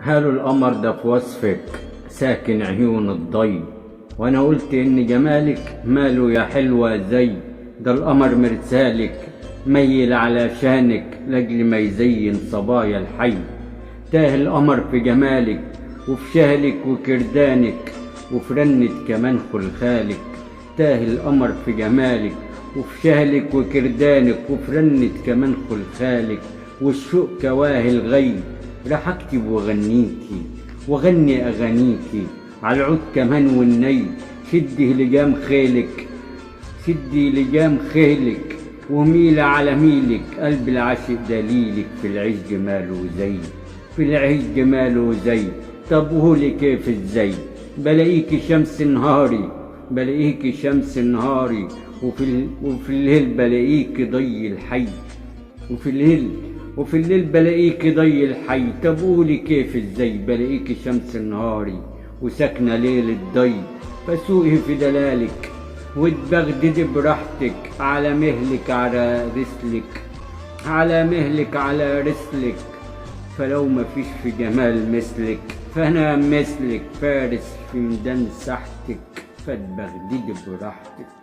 هالو القمر ده في وصفك ساكن عيون الضي، وانا قلت ان جمالك ماله يا حلوة زي ده القمر مرسالك ميل على شانك لاجل ما يزين صبايا الحي. تاه القمر في جمالك وفي شهلك وكردانك وفي رنة كمان خلخالك. تاه القمر في جمالك وفي شهلك وكردانك وفي رنة كمان خلخالك. والشوق كواهي الغي راح اكتب وغنيكي وغني اغانيكي على العود كمان والني. شدي لجام خيلك شدي لجام خيلك وميل على ميلك قلب العاشق دليلك. في العيش جماله زي في العيش جماله زي. طب قولي كيف ازاي بلاقيكي شمس نهاري بلاقيكي شمس نهاري وفي الليل بلاقيكي ضي الحي. وفي الليل بلاقيكي ضي الحي. طب قولي كيف ازاي بلاقيكي شمس نهاري وساكنة ليل الضي. فسوقي في دلالك واتبغددي براحتك على مهلك على رسلك على مهلك على رسلك. فلو مفيش في جمال مثلك فانا مثلك فارس في ميدان ساحتك. فاتبغددي براحتك